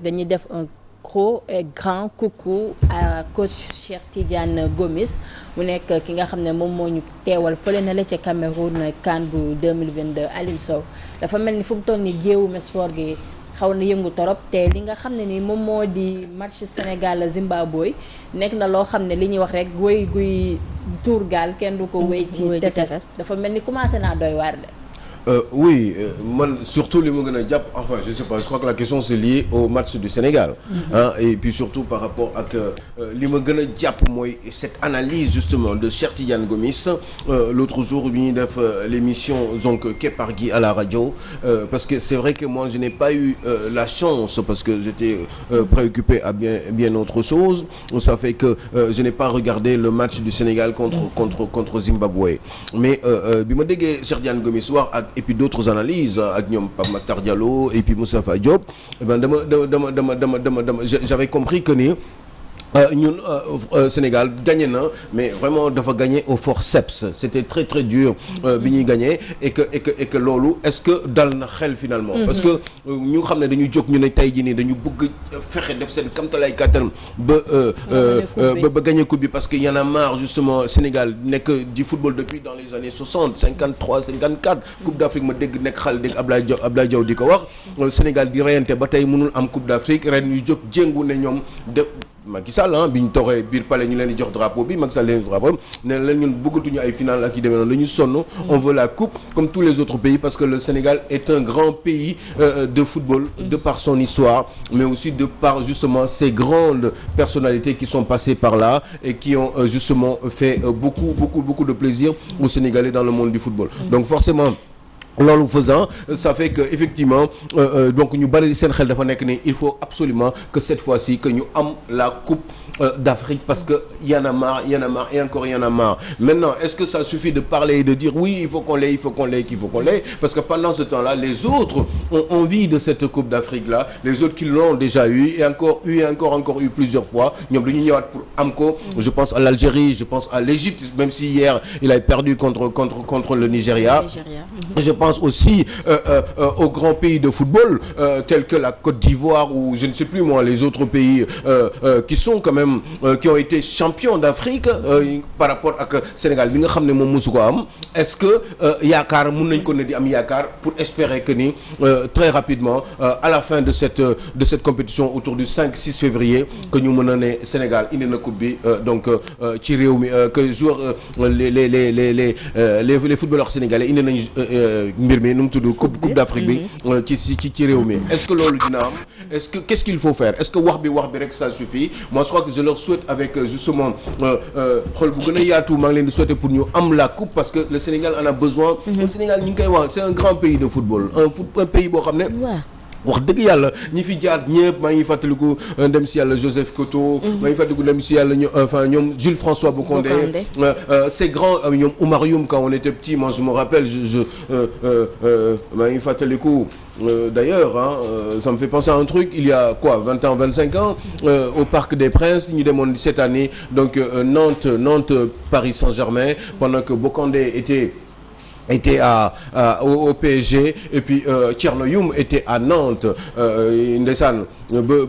dañuy def un gros et grand coucou à coach Cheikh Tidiane Gomis mu nekk ki nga xam ne moom moo ñu teewal fële na la ca Cameroun CAN bu 2022 Alioune Sow dafa mel ni fu mu toll ni géewum sport gi xaw na yëngu torop te li nga xam ne ni moom moo di match Sénégal Zimbabwe nekk na loo xam ne li ñuy wax rek wéy guy tuur gaal kenn du ko wéy ci tefes dafa mel ni commencé naa doy waar de. Oui, man surtout li ma gën a jàpp enfin je sais pas je crois que la question c'est lié au match du Sénégal et puis surtout par rapport ak li ma gën a jàpp mooy cette analyse justement de Cheikh Tidiane Gomis l'autre jour bi ñuy def l'émission donc Kepargui à la radio parce que c'est vrai que moi je n'ai pas eu la chance parce que j'étais préoccupé à bien autre chose ça fait que je n'ai pas regardé le match du Sénégal contre Zimbabwe mais bi ma déggee Cheikh Tidiane Gomis wax ak et puis d'autres analyses ak ñoom Pape Makhtar Diallo et puis Moustapha Diop eh ben j'avais compris que ni ñun Sénégal gagné na mais vraiment dafa gagné au forceps c'était très très dur bi ñuy gagné et que loolu est-ce que dal na xel finalement parce que ñu xam ne dañu jóg ñu ne tey jii nii dañu bëgg fexe def seen kamtalaay kàttan ba gagné coupe bi parce que y en a marre justement Sénégal nekk di football depuis dans les années 60 53 54 coupe d'Afrique ma dégg nekk xale dégg Ablaye Diaw di ko wax Sénégal di reyante ba tey mënul am coupe d'Afrique ren ñu jóg jéngu ne ñoom Macky Sall bi ñu toogee biir palais ñu leen di jox drapeau bi Macky Sall leen di drapeau ne leen ñun bëggatuñu ay final ak yi demee noonu dañu sonn on veut la coupe comme tous les autres pays parce que le Sénégal est un grand pays de football de par son histoire mais aussi de par justement ces grandes personnalités qui sont passées par là et qui ont justement fait beaucoup de plaisir aux Sénégalais dans le monde du football donc forcément loolu faisant ça fait que effectivement donc ñu bari seen xel dafa nekk ni il faut absolument que cette fois-ci que ñu am la coupe d'Afrique parce que y en a marre et encore y en a marre maintenant est-ce que ça suffit de parler et de dire oui il faut qu'on l'ait parce que pendant ce temps-là les autres ont envie de cette coupe d'Afrique là les autres qui l'ont déjà eu et encore eu plusieurs fois ñoom dañuy ñëwaat pour am ko je pense à l'Algérie je pense à l'Égypte même si hier il a perdu contre le Nigeria je pense aussi aux grands pays de football tels que la Côte d'Ivoire ou je ne sais plus moi les autres pays qui sont quand même qui ont été champions d'Afrique par rapport ak Sénégal bi nga xam ne moom mosu ko am est-ce que yaakaar mën nañ ko ne di am yaakaar pour espérer que ni très rapidement à la fin de cette compétition autour du 5-6 février que ñu mën a ne Sénégal indi na coupe bi donc ci réew mi que joueurs les footballeurs sénégalais indi nañu mbir mi nu mu tudd coupe d'Afrique bi ci réew mi est-ce que loolu dina am est-ce que qu'est-ce qu'il faut faire est-ce que wax bi rek ça suffit moi je crois que je leur souhaite avec justement xol bu gën a yaatu maa ngi leen di souhaiter pour ñu am la coupe parce que le Sénégal en a besoin le Sénégal ñu ngi koy wax c'est un grand pays de football un pays boo xam ne wax dëgg yàlla ñi fi jaar ñëpp maa ngi fàttaliku ndem si yàlla Joseph Koto maa ngi fàttaliku ndem si yàlla ñoom Jules François Bocandé ces grands ñoom Oumar Youm quand on était petit moi je me rappelle maa ngi fàttaliku d'ailleurs ça me fait penser à un truc il y a 20 ans 25 ans au Parc des Princes ñu demoon cette année donc Nantes Paris Saint-Germain pendant que Bocandé était au PSG et puis Thierno Youm était à Nantes ndeysaan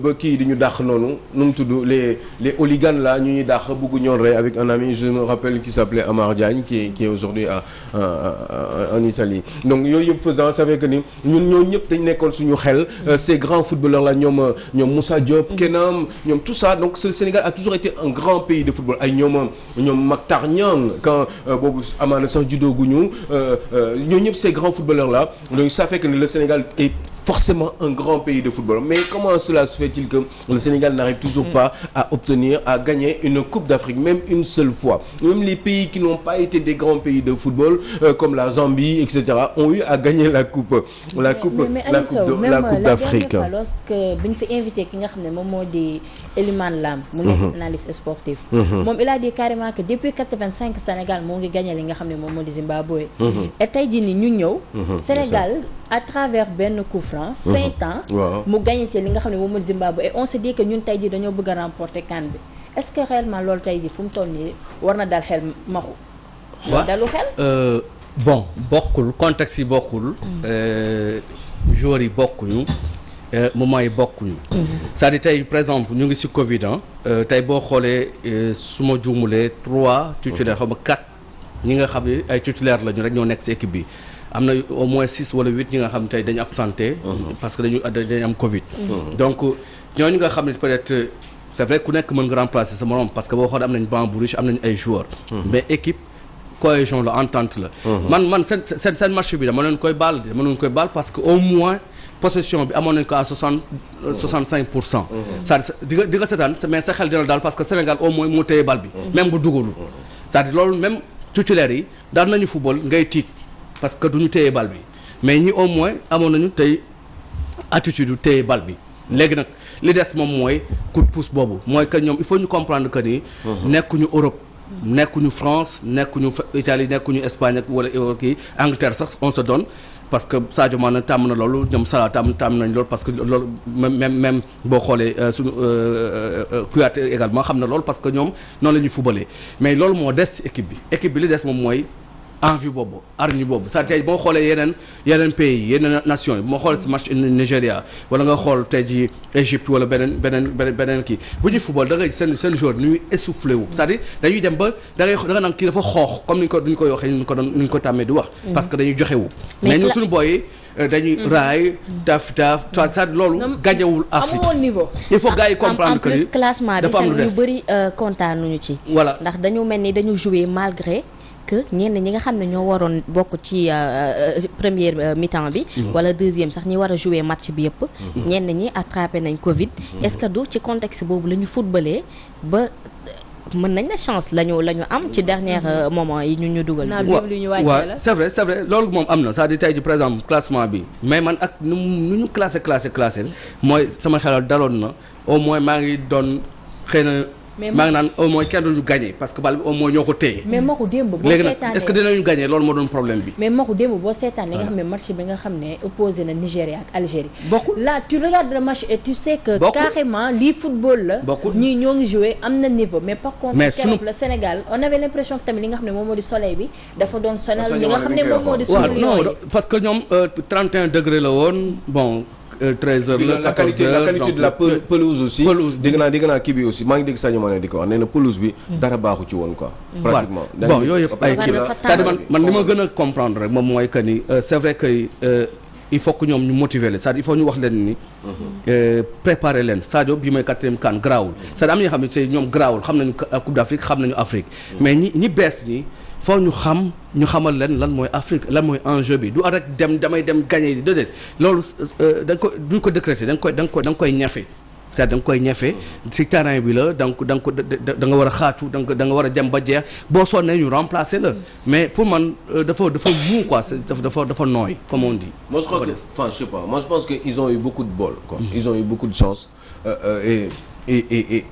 ba kii di ñu dàq noonu nu mu tudd les hooligans là ñu ñuy dàq bëgg ñoon rey avec un ami je me rappelle qui s'appelait Amar Diagne qui est aujourd'hui en Italie donc yooyu yëpp faisant ça fait que ni ñun ñoo ñëpp dañ nekkoon suñu xel ces grands footballeurs là ñoom Moussa Diop Kenam ñoom tout ça donc le Sénégal a toujours été un grand pays de football ay ñoom Maktar Niang quand boobu amaana sax juddoo guñu ñoo ñëpp ces grands footballeurs là donc ça fait que le Sénégal est forcément un grand pays de football mais comment cela se fait-il que le Sénégal n'arrive toujours pas à gagner une coupe d'Afrique même une seule fois même les pays qui n'ont pas été des grands pays de football comme la Zambie etc ont eu à gagner la coupe d'Afrique lorsque bi ñu fi invité ki nga xam ne moom moo di Elimane Lam mu nekk analyste sportif moom il a dit carrément que depuis 85 Sénégal moo ngi gagné li nga xam ne moom moo di Zimbabwe et tey jii ni ñu ñëw Sénégal à travers benn coup franc fin temps mu gagné ci li nga xam ne moom moo di Zimbabwe et on se dit que ñun tey jii dañoo bëgg a remporter CAN bi est-ce que réellement loolu tey jii fu mu toll nii war na dal xel maxu dalu xel bon bokkul contexte yi bokkul joueurs yi bokkuñu moment yi bokkuñu. c'est-à-dire tey par exemple ñu ngi ci Covid tey boo xoolee su ma juumulee 3 titulaires xaw ma 4 ñi nga xam ne ay titulaires lañu rek ñoo nekk ci équipe bi am na au moins 6 wala 8 ñi nga xam tey dañu absenté. parce que dañu am Covid. donc ñooñu nga xam ne peut-être c'est vrai ku nekk mën nga remplacer sa morom parce que boo xoolee am nañ banc bu riche am nañ ay joueurs. mais équipe cohésion la entente la. man seen match bi dama leen koy baal parce que au moins. possession bi amoon nañu ko à 65%. c'est-à-dire di nga seetaan mais sa xel dina daal parce que Sénégal au moins moo téye bal bi. même bu dugalul. c'est-à-dire loolu même titulaires yi daan nañu football ngay tiit parce que duñu téye bal bi mais ñi au moins amoon nañu tey attitude yu téye bal bi. léegi nag li des moom mooy coup de pouce boobu mooy que ñoom il faut ñu comprendre que ni. nekkuñu Europe. nekkuñu France nekkuñu Italie nekkuñu Espagne wala kii Angleterre sax on se donne. parce que Sadio Mané tàmm na loolu ñoom Salah tàmm nañ loolu parce que loolu même boo xoolee suñu Kouyaté également xam na loolu parce que ñoom noonu la ñuy fubalee mais loolu moo des ci équipe bi li des moom mooy envie boobu hargne boobu c'est-à-dire boo xoolee yeneen pays yeneen nations yi moo xoolee ci match Nigéria wala nga xool tey ji Égypte wala beneen kii bu ñuy football da ngay seen joueur ni ñuy essoufflé wu c'est-à-dire dañuy dem ba da nga naan kii dafa xoox comme ni ñu ko waxee ni ñu ko tàmmee di wax parce que dañuy joxe wu mais ñun suñu boy yi dañuy raay taf c'est-à-dire loolu gàñewul Afrique il faut gars yi comprendre que en plus classement bi dafa am lu des ñu bëri kontaanuñu ci voilà ndax dañu mel ni dañu jouer malgré que ñenn ñi nga xam ne ñoo waroon bokk ci première mi-temps bi wala deuxième sax ñi war a jouer match bi yëpp ñenn ñi attrapé nañ Covid est-ce que du ci contexte boobu la ñu footballé ba mën nañ la chance lañu am ci dernier moment yi ñu dugal waaw c'est vrai loolu moom am na c'est-à-dire tey ji par exemple classement bi mais man ak nu ñu classé mooy sama xelal daloon na au moins maa ngi doon xëy na maa ngi naan au moins kenn duñu gagné parce que bal bi au moins ñoo ko téye. mais Maxu démb boo léegi seetaanee nag est-ce que dinañu gagné loolu moo doon problème bi. mais Maxu démb boo seetaanee nga xam ne match bi nga xam ne opposé na Nigéria ak Algérie. bokkul là tu regardes le match et tu sais que. carrément lii football la. bokkul ñii ñoo ngi joué am na niveau mais par contre. mais keroog le Sénégal on avait l'impression que tamit li nga xam ne moom moo di soleil bi dafa doon sonal li nga xam ne moom moo di. waaw non parce que ñoom 31 degré la woon bon. 13 heures la 14 heures la qualité de la pelouse aussi. dégg naa kii bi aussi maa ngi dégg Sadio Mané di ko wax nee na pelouse bi dara baaxu ci woon quoi. pratiquement bon yooyu yëpp ay kii la c'est-à-dire man li ma gën a comprendre rek moom mooy que ni c'est vrai que il faut que ñoom ñu motiver leen c'est-à-dire il faut ñu wax leen ni. préparer leen Sadio bi mooy 4e CAN garaawul c'est-à-dire am na ñoo xam ne tey ñoom garaawul xam nañu Coupe d'Afrique xam nañu Afrique mais ñi bees ñi. foo ñu xamal leen lan mooy Afrique lan mooy enjeu bi du rek damay dem gagner di déedéet loolu duñ ko décréter da nga koy ñafe c'est-à-dire da nga koy ñafe ci terrain bi la da nga war a xaatu da nga war a dem ba jeex boo sonnee ñu remplacer la mais pour man dafa mou quoi dafa nooy comme on dit. Moi je crois que je sais pas moi je pense que ils ont eu beaucoup de bol quoi. Ils ont eu beaucoup de chance et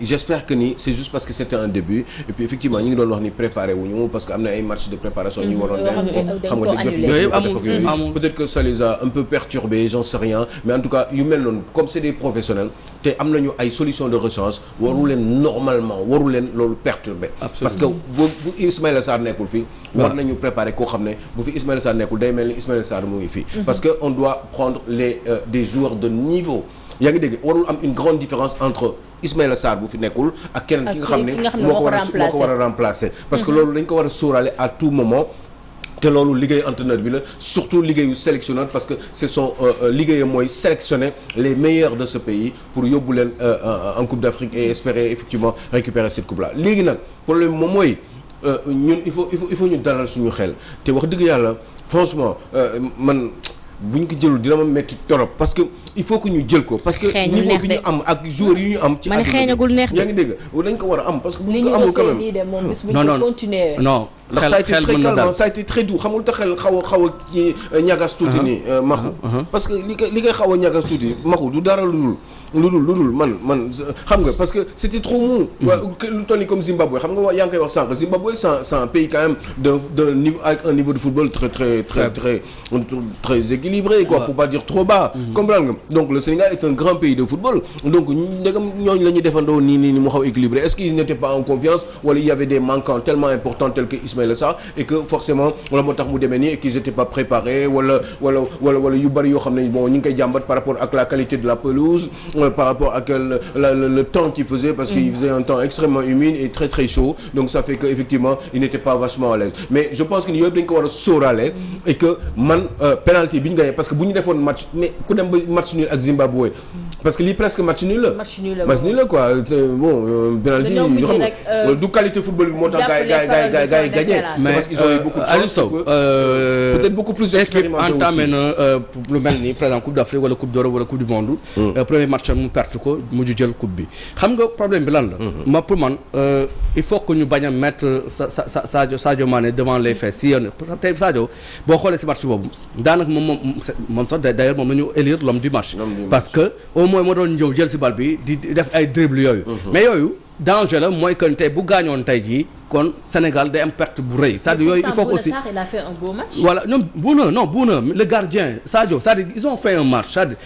j'espère que ni c'est juste parce que c'était un début et puis effectivement ñi ngi doon wax ni préparé wuñu parce que am na ay matchs de préparation ñu waroon def xam nga yooyu peut-être que ça les a un peu perturbés j'en sais rien mais en tout cas yu mel noonu comme c'est des professionnels te am nañu ay solutions de rechange waru leen loolu perturber parce que bu Ismaïla Sarr nekkul fii war nañu préparer koo xam ne bu fi Ismaïla Sarr nekkul day mel ni Ismaïla Sarr mu ngi fii parce que on doit prendre des joueurs de niveau yaa ngi dégg warul am une grande différence entre Ismaïla Sarr bu fi nekkul ak keneen ki nga xam ne moo ko war a remplacer parce que loolu dañ ko war a sóoraale à tout moment te loolu liggéey entraîneur bi la surtout liggéeyu sélectionneur parce que c'est son liggéeyam mooy sélectionner les meilleurs de ce pays pour yóbbu leen en Coupe d'Afrique et espérer effectivement récupérer cette coupe là léegi nag problème moom mooy ñun il faut ñu dalal suñu xel te wax dëgg yàlla franchement man bu ñu ko jëlul dina ma metti torop parce que il faut que ñu jël ko parce que niveau bi ñu am ak joueurs yi ñu am ci xeeñagul neex yaa ngi dégg dañ ko war a am parce que bu ñu ko amul quand même non ndax ça a été très calme ça a été très doux xamul te xel xaw a ci ñagas tuuti nii maxu parce que li koy xaw a ñagas tuuti maxu du dara lu dul lu dul man xam nga parce que c'était trop mou. lu toll nii comme Zimbabwe xam nga yaa ngi koy wax sànq Zimbabwe c'est un pays quand même d'un niveau avec un niveau de football très équilibré quoi pour pas dire trop bas. comprendre nga donc le Sénégal est un grand pays de football donc ndegam ñooñu la ñuy defandoo nii mu xaw équilibré est-ce qu'ils n'étaient pas en confiance wala il y avait des manquants tellement importants tels que Ismaïla Sarr et que forcément wala moo tax mu demee nii et qu'ils étaient pas préparés wala yu bari yoo xam ne bon ñu ngi koy jàmbat par rapport ak la qualité de la pelouse par rapport ak le temps qu'il faisait parce qu'il faisait un temps extrêmement humide et très très chaud donc ça fait que effectivement il n'était pas vachement à l'aise mais je pense que ni yooyu dañ ko war a sóoraale et que man penalty bi ñu gagné parce que bu ñu defoon match mais ku dem ba match nul ak Zimbabwe parce que lii presque match nul la quoi bon penalty ñu xam du qualité football bi moo tax gars yi gagné mais parce qu'ils ont eu beaucoup de chance peut-être beaucoup plus expérimenté aussi entamé na lu mel ni par exemple Coupe d'Afrique wala Coupe d'Europe wala Coupe du Monde premier match mu perte ko mujj jël coupe bi xam nga problème bi lan la ma pour man il faut que ñu bañ a mettre Sadio Mané devant les faits si yoon parce que tey Sadio boo xoolee si match boobu daanaka moom sax d'ailleurs moom la ñu élire l'homme du match parce que au moins moo doon ñëw jël si bal bi di def ay dribble yooyu mais yooyu danger la mooy que tey bu gaañoon tey jii kon Sénégal day am perte bu rëy c'est-à-dire yooyu il faut aussi il a fait un beau match. voilà ñoom Bouna le gardien Sadio c'est-à-dire ils ont fait un match c'est-à-dire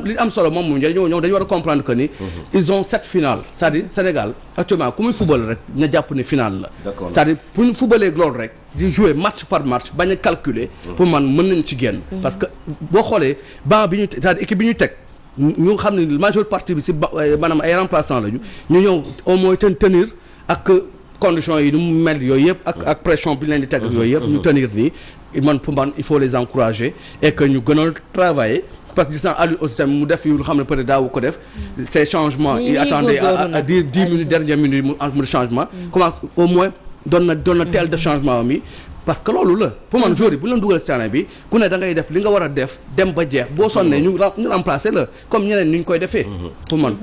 li am solo moom ñoom dañu war a comprendre que ni ils ont 7 finales c'est-à-dire Sénégal actuellement ku muy football rek ña jàpp ni finale la c'est-à-dire pour ñu footballee loolu rek di jouer match par match bañ a calculer pour man mën nañ ci génn parce que boo xoolee banc bi ñu c'est-à-dire équipe bi ñu teg ñu xam ne majeure partie bi si maanaam ay remplaçants lañu ñu ñëw au moins tenir ak conditions yi nu mu mel yooyu yëpp ak pression bi leen di teg yooyu yëpp ñu tenir nii man pour man il faut les encourager et que ñu gën a travailler parce que gis naa Aliou aussi tamit mu def yu xam ne peut-être daawu ko def ces changements il attendait à dire 10 minutes dernière minute mu changement commence au moins doon na teel de changement mi parce que loolu la pour man joueur yi bu leen dugal si terrain bi ku ne da ngay def li nga war a def dem ba jeex boo sonnee ñu remplacer la comme ñeneen ni ñu koy defee pour man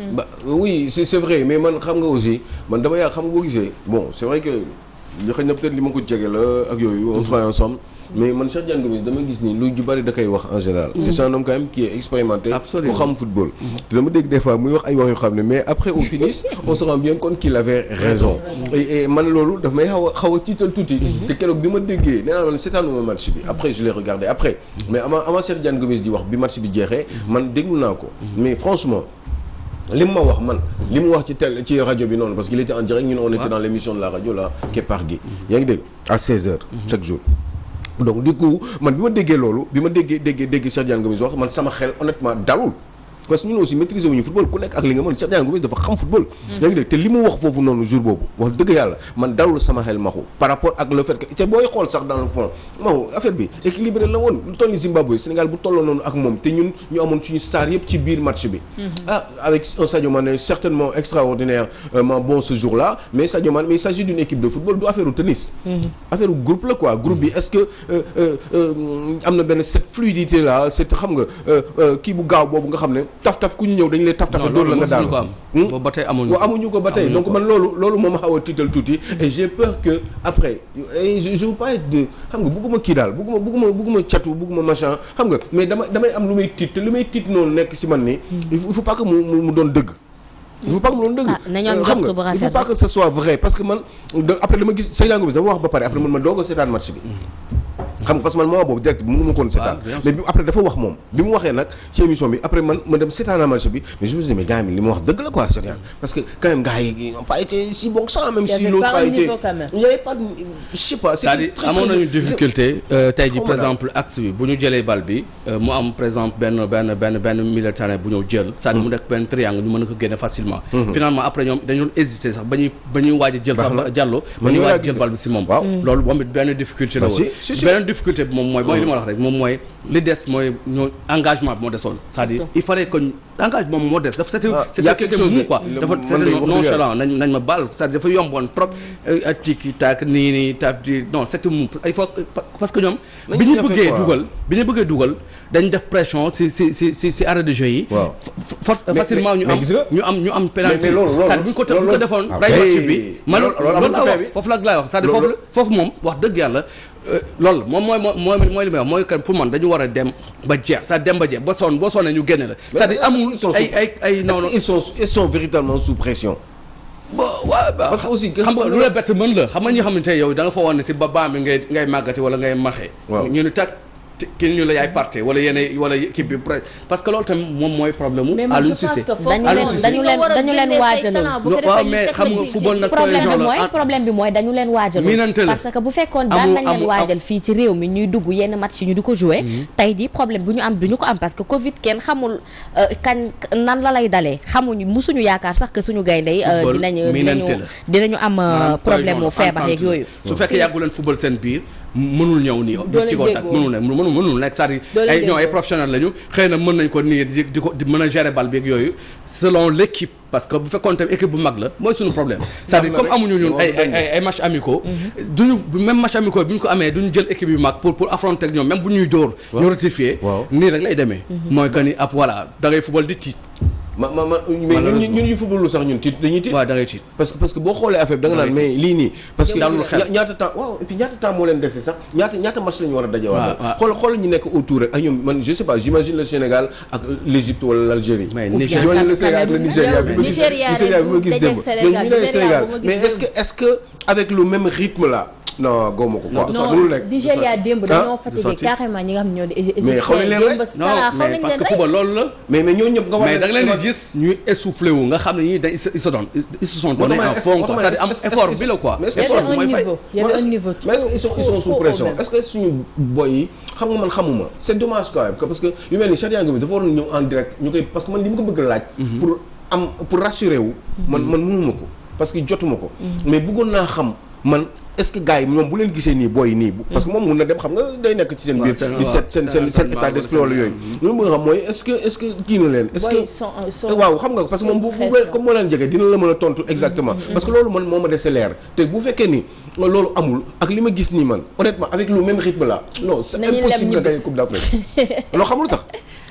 oui c'est vrai mais man xam nga aussi man dama yàgg xam nga boo gisee bon c'est vrai que ñu xëy na peut-être li ma ko jege la ak yooyu on travaille ensemble mais man Cheikh Diagne Gomis dama gis ni lu ju bari da koy wax en général te c'est un homme quand même qui est expérimenté pour xam football te dama dégg des fois muy wax ay wax yoo xam ne mais après au finish on se rend bien compte qu'il avait raison et man loolu daf may xaw a tiital tuuti te keroog bi ma déggee nee naa man seetaanuma match bi après je l'ai regardé après mais avant Cheikh Diagne Gomis di wax bi match bi jeexee man déglu naa ko mais franchement li mu ma wax man li mu wax ci rajo bi noonu parce qu'il était en direct ñun on était dans l'émission de la radio là Kepar gi yaa ngi dégg à 16h chaque jour donc du coup man bi ma déggee loolu bi ma déggee Cheikh Diagne Gomis wax man sama xel honnêtement dalul parce que ñun aussi maîtriser wuñu football ku nekk ak li nga mën Cheikh Diagne Gomis dafa xam football yaa ngi dégg te li mu wax foofu noonu jour boobu wax dëgg yàlla man dalul sama xel maxu par rapport ak le fait que te booy xool sax dans le fond maxu affaire bi équilibré la woon lu toll ni Zimbabwe Sénégal bu tolloo noonu ak moom te ñun ñu amoon suñu star yëpp ci biir match bi avec un Sadio Mané certainement extraordinairement bon ce jour-là mais Sadio Mané mais il s'agit d'une équipe de football du affaire u tennis affaire u groupe la quoi groupe bi est-ce que am na benn cette fluidité là cette xam nga kii bu gaaw boobu nga xam ne taf-taf ku ñu ñëw dañu lay taf-tafe doon la nga daal ba tey amuñu ko ba tey donc man loolu moom xaw a tiital tuuti et j'ai peur que après je veux pas être de xam nga bugguma kii daal bugguma catu bugguma machin xam nga mais damay am lu may tiit te lu may tiit noonu nekk si man ni il faut pas que mu doon dëgg il faut pas que mu doon dëgg xam nga il faut pas que ce soit vrai parce que man après dama gis Seydina Gomis dafa wax ba pare après man ma doog a seetaan match bi xam nga parce que man moment boobu direct bi mënu ma ko woon seetaan mais bi après dafa wax moom bi mu waxee nag ci émission bi après man ma dem seetaan match bi mais je me dis mais gars yi li ma wax dëgg la quoi seetaan parce que quand même gars yi n'ont pas été si bons que ça même si l'autre a été il y avait pas je sais pas c'est-à-dire amoon nañu difficulté tey ji par exemple axe bi bu ñu jëlee bal bi mu am par exemple benn milieu terrain bu ñëw jël c'est-à-dire mu nekk benn triangle ñu mën a ko génne facilement finalement après ñoom dañu doon hésiter sax ba ñuy waaj a jël sax Diallo ba ñuy waaj a jël bal bi si moom loolu moom it benn difficulté la woon difficulté bi moom mooy li ma wax rek moom mooy li des mooy ñoo engagement bi moo desoon c'est-à-dire il fallait que engagement bi moo des dafa c'était mou quoi dafa c'était nonchalant nañ ma baal c'est-à-dire dafa yomboon trop tiki tak nii taf di non c'était mou il faut parce que ñoom bi ñu bëggee dugal dañ def pression si arrêt de jeu yi facilement ñu am pénalité c'est-à-dire bu ñu ko defoon ray match bi man loolu laa wax foofu la laay wax c'est-à-dire foofu moom wax dëgg yàlla loolu moom mooy li may wax mooy que pour man dañu war a dem ba jeex ça dem ba jeex boo sonnee ñu génne la. c'est-à-dire amul ay noonu. est-ce qu'ils sont véritablement sous pression. parce que aussi xam nga lu la bett mën la xam nga ñi xamante ne yow da nga fa woon ne si ba baam bi ngay màggati wala ngay maxee. ñu ni tag kii ñu la yaay parte wala yeneen wala équipe bi parce que loolu tamit moom mooy problème mu. Aliou Cissé dañu leen waajaloon. waaw mais xam nga football nag problème bi mooy dañu leen waajaloon. parce que bu fekkoon daan nañ leen waajal fii ci réew mi ñuy dugg yenn match yi ñu di ko jouer. tey di problème bu ñu am duñu ko am parce que Covid kenn xamul kañ nan la lay dalee xamuñu musuñu yaakaar sax que suñu gaynde yi dinañu am problème mu feebar yeeg yooyu. su fekkee yàggu leen football seen biir mënul ñëw nii ci contact mënul nekk c'est-à-dire ay ñoo ay professionnels lañu xëy na mën nañ ko nii di ko di mën a gérer bal bi ak yooyu selon l'équipe parce que bu fekkoon tamit équipe bu mag la mooy suñu problème c'est-à-dire comme amuñu ñun ay match amicaux duñu même match amicaux bi ñu ko amee duñu jël équipe yu mag pour affronter ak ñoom même bu ñuy dóor ñu rectifier nii rek lay demee mooy que ni ab voilà da ngay football di tiit mais ñun ñu football lu sax ñun dañuy tiit. waaw da ngay tiit parce que boo xoolee affaire bi da nga naan mais lii nii. parce que ñaata temps waaw et puis ñaata temps moo leen dese sax ñaata match la ñu war a dajewaat. xool ñu nekk autour rek ak ñoom man je sais pas j'imagine le Sénégal ak l'Égypte wala l'Algérie. mais Nigéria le Sénégal ak le Nigéria bi ma gis démb ñoom ñu ne Sénégal mais est-ce que avec le même rythme là. non góob ma ko quoi. non Nigéria démb dañoo fatigué carrément ñi nga xam ne ñoo di. mais xaw nañ leen rek non mais parce que football loolu la. mais ñooñu ñëpp nga war mais da nga leen di gis ñuy essoufflé wu nga xam ne ñii dañ ils se sont donné un fond quoi c'est-à-dire am effort bi la quoi. mais il y avait un niveau mais est-ce qu'ils sont sous pression est-ce que suñu boy yi xam nga man xamuma c'est dommage quand même parce que yu mel ni Cheikh Ngomis dafa waroon ñëw en direct ñu koy parce que man li ma ko bëgg laaj. pour rassurer wu. man mënuma ko parce que jotuma ko. mais bëggoon naa xam. man est-ce que gars yi ñoom bu leen gisee nii booy nii parce que moom mun na dem xam nga day nekk ci seen biir di seen état d'esprit wala yooyu loolu mu nga xam mooy est-ce que kii na leen est-ce que waaw xam nga parce que moom bu comme moo leen jege dina la mën a tontu exactement parce que loolu man moo ma dese leer te bu fekkee ni loolu amul ak li ma gis nii man honnêtement avec le même rythme là non c'est impossible nga gagner Coupe d'Afrique loo xamul tax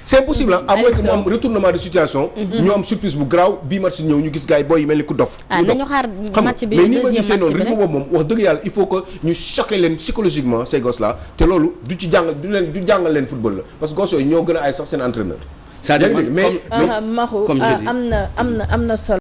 c'est impossible à moins que mu am retournement de situation. ñu am surprise bu garaaw bii match ñëw ñu gis gars yi booy yi mel ni ku dof. nañu xaar match bi mais ni ma gisee noonu rythme boobu moom wax dëgg yàlla il faut que ñu choquer leen psychologiquement ces gosses là te loolu du jàngal leen football la parce que gosses yooyu ñoo gën a ay sax seen entraîneur. c'est-à-dire mais Maxu am na solo.